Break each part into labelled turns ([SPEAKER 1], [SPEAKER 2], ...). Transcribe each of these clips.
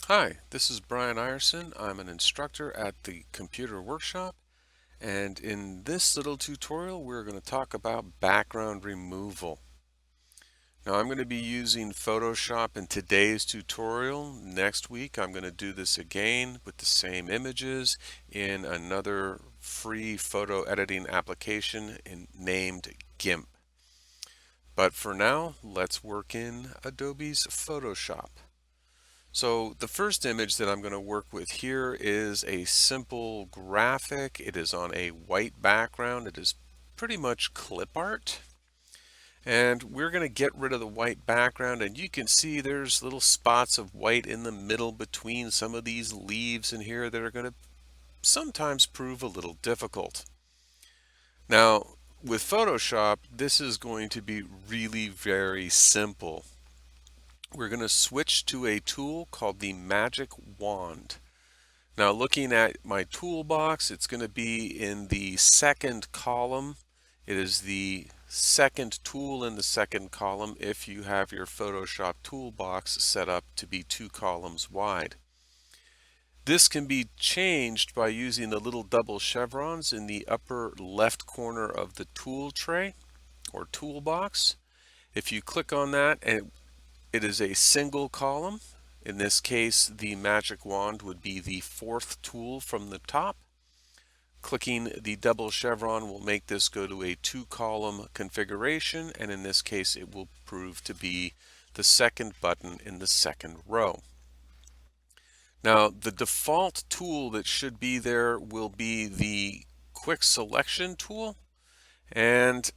[SPEAKER 1] Hi, this is Brian Ierson. I'm an instructor at the Computer Workshop, and in this little tutorial, we're going to talk about background removal. Now, I'm going to be using Photoshop in today's tutorial. Next week, I'm going to do this again with the same images in another free photo editing application named GIMP. But for now, let's work in Adobe's Photoshop. So the first image that I'm going to work with here is a simple graphic. It is on a white background. It is pretty much clip art. And we're going to get rid of the white background, and you can see there's little spots of white in the middle between some of these leaves in here that are going to sometimes prove a little difficult. Now, with Photoshop, this is going to be really very simple. We're going to switch to a tool called the Magic Wand. Now looking at my toolbox, it's going to be in the second column. It is the second tool in the second column if you have your Photoshop toolbox set up to be 2 columns wide. This can be changed by using the little double chevrons in the upper left corner of the tool tray or toolbox. If you click on that, and it is a single column. In this case, the magic wand would be the fourth tool from the top. Clicking the double chevron will make this go to a 2-column configuration, and in this case it will prove to be the second button in the second row. Now the default tool that should be there will be the quick selection tool, and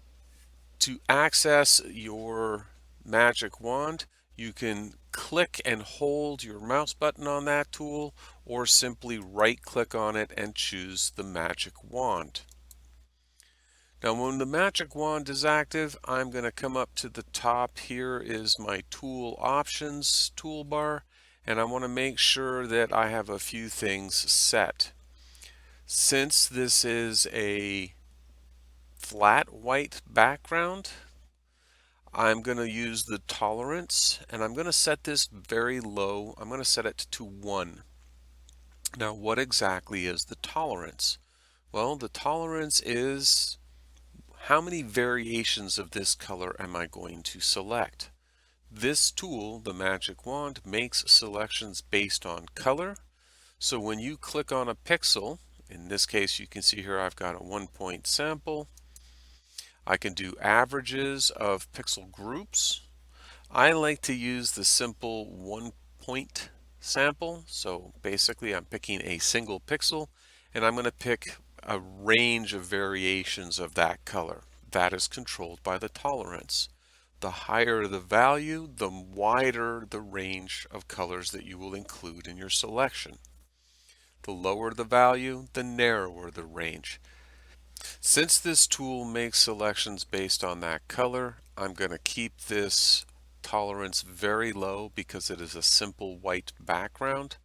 [SPEAKER 1] to access your magic wand, you can click and hold your mouse button on that tool, or simply right click on it and choose the magic wand. Now when the magic wand is active, I'm going to come up to the top. Here is my tool options toolbar, and I want to make sure that I have a few things set. Since this is a flat white background, I'm going to use the tolerance, and I'm going to set this very low. I'm going to set it to 1. Now, what exactly is the tolerance? Well, the tolerance is how many variations of this color am I going to select? This tool, the magic wand, makes selections based on color. So when you click on a pixel, in this case you can see here I've got a 1-point sample. I can do averages of pixel groups. I like to use the simple 1-point sample. So basically I'm picking a single pixel, and I'm going to pick a range of variations of that color. That is controlled by the tolerance. The higher the value, the wider the range of colors that you will include in your selection. The lower the value, the narrower the range. Since this tool makes selections based on that color, I'm going to keep this tolerance very low because it is a simple white background.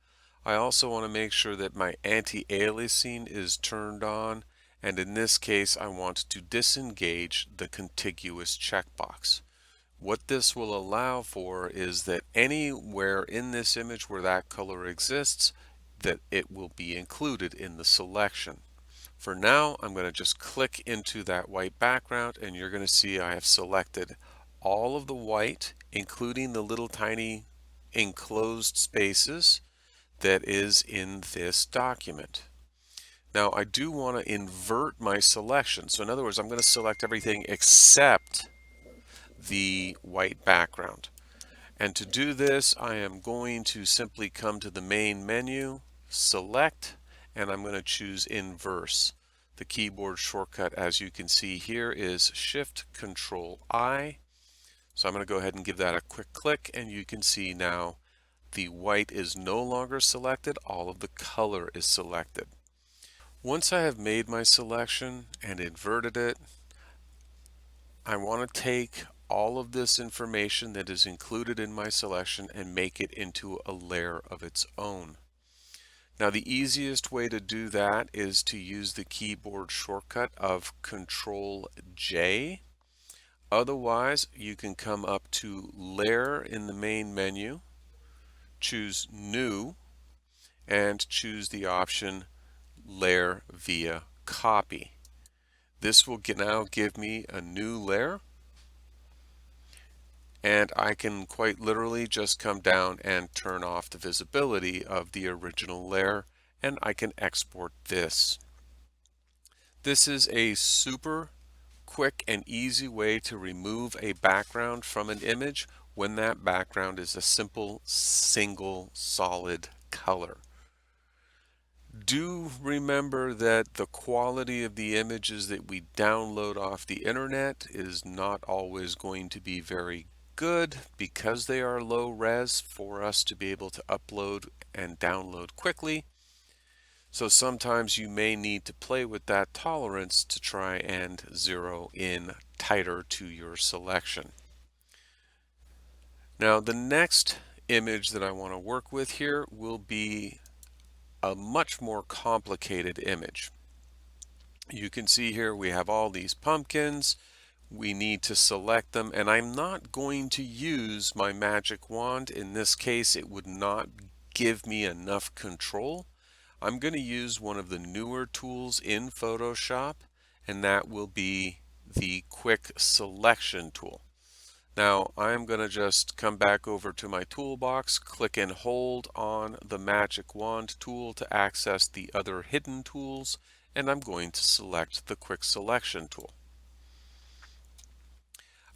[SPEAKER 1] I also want to make sure that my anti-aliasing is turned on, and in this case I want to disengage the contiguous checkbox. What this will allow for is that anywhere in this image where that color exists, that it will be included in the selection. For now, I'm going to just click into that white background, and you're going to see I have selected all of the white, including the little tiny enclosed spaces that is in this document. Now I do want to invert my selection. So in other words, I'm going to select everything except the white background. And to do this, I am going to simply come to the main menu, select, and I'm going to choose inverse. The keyboard shortcut, as you can see here, is Shift Control I. So I'm going to go ahead and give that a quick click, and you can see now the white is no longer selected, all of the color is selected. Once I have made my selection and inverted it, I want to take all of this information that is included in my selection and make it into a layer of its own. Now the easiest way to do that is to use the keyboard shortcut of Control J. Otherwise, you can come up to Layer in the main menu, choose New, and choose the option Layer via Copy. This will now give me a new layer, and I can quite literally just come down and turn off the visibility of the original layer, and I can export this. This is a super quick and easy way to remove a background from an image when that background is a simple single solid color. Do remember that the quality of the images that we download off the internet is not always going to be very good because they are low res for us to be able to upload and download quickly. So sometimes you may need to play with that tolerance to try and zero in tighter to your selection. Now the next image that I want to work with here will be a much more complicated image. You can see here we have all these pumpkins. We need to select them, and I'm not going to use my magic wand. In this case, it would not give me enough control. I'm going to use one of the newer tools in Photoshop, and that will be the quick selection tool. Now I'm going to just come back over to my toolbox, click and hold on the magic wand tool to access the other hidden tools, and I'm going to select the quick selection tool.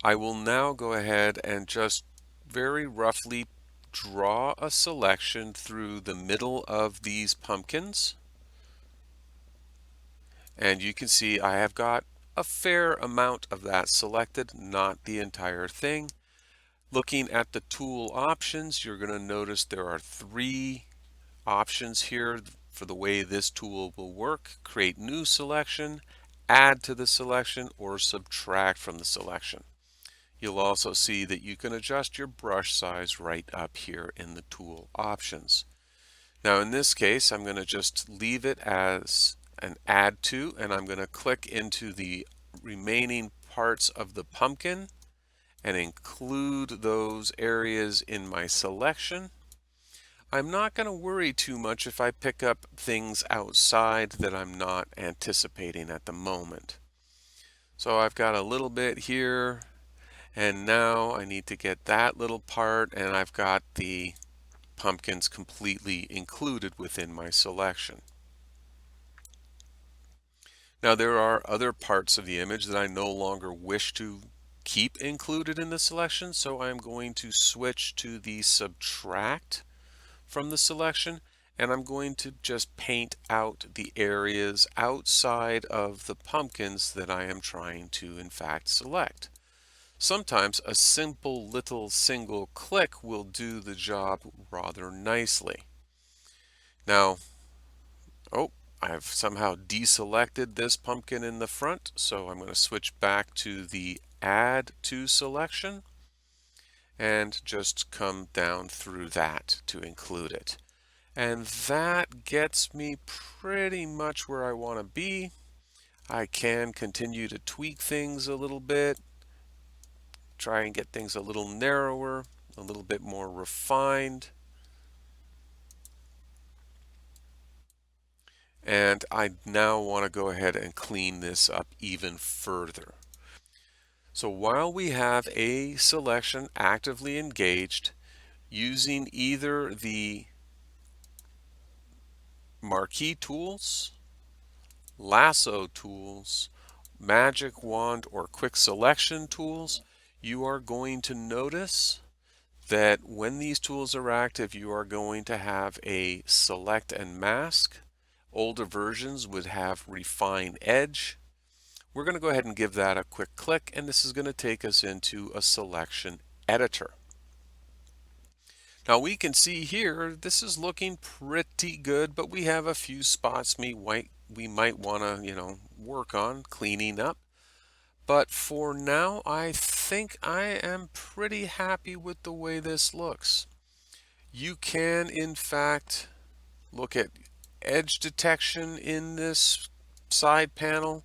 [SPEAKER 1] I will now go ahead and just very roughly draw a selection through the middle of these pumpkins. And you can see I have got a fair amount of that selected, not the entire thing. Looking at the tool options, you're going to notice there are 3 options here for the way this tool will work: create new selection, add to the selection, or subtract from the selection. You'll also see that you can adjust your brush size right up here in the tool options. Now in this case, I'm going to just leave it as an add to, and I'm going to click into the remaining parts of the pumpkin and include those areas in my selection. I'm not going to worry too much if I pick up things outside that I'm not anticipating at the moment. So I've got a little bit here, and now I need to get that little part, and I've got the pumpkins completely included within my selection. Now there are other parts of the image that I no longer wish to keep included in the selection, so I'm going to switch to the subtract from the selection, and I'm going to just paint out the areas outside of the pumpkins that I am trying to in fact select. Sometimes a simple little single click will do the job rather nicely. Now, I've somehow deselected this pumpkin in the front, so I'm going to switch back to the Add to selection and just come down through that to include it. And that gets me pretty much where I want to be. I can continue to tweak things a little bit, try and get things a little narrower, a little bit more refined. And I now want to go ahead and clean this up even further. So while we have a selection actively engaged, using either the marquee tools, lasso tools, magic wand, or quick selection tools, you are going to notice that when these tools are active, you are going to have a select and mask. Older versions would have refine edge. We're going to go ahead and give that a quick click, and this is going to take us into a selection editor. Now we can see here this is looking pretty good, but we have a few spots we might want to work on cleaning up. But for now, I think I am pretty happy with the way this looks. You can in fact look at edge detection in this side panel,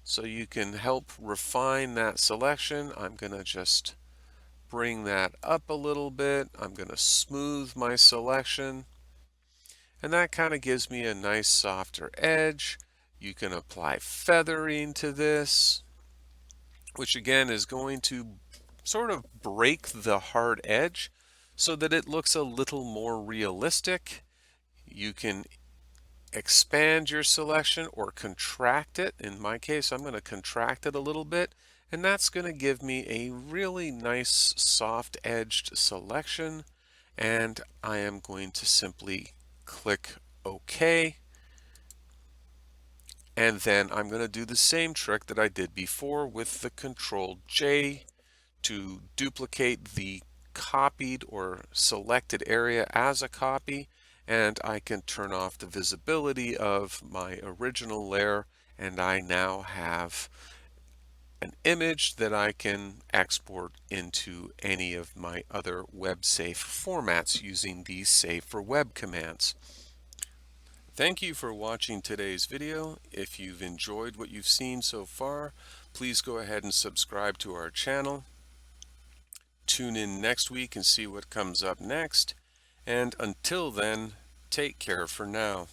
[SPEAKER 1] so you can help refine that selection. I'm going to just bring that up a little bit. I'm going to smooth my selection, and that kind of gives me a nice softer edge. You can apply feathering to this, which again is going to sort of break the hard edge so that it looks a little more realistic. You can expand your selection or contract it. In my case, I'm going to contract it a little bit, and that's going to give me a really nice soft edged selection. And I am going to simply click OK. And then I'm going to do the same trick that I did before with the Control J to duplicate the copied or selected area as a copy, and I can turn off the visibility of my original layer, and I now have an image that I can export into any of my other web safe formats using these Save for Web commands. Thank you for watching today's video. If you've enjoyed what you've seen so far, please go ahead and subscribe to our channel. Tune in next week and see what comes up next. And until then, take care for now.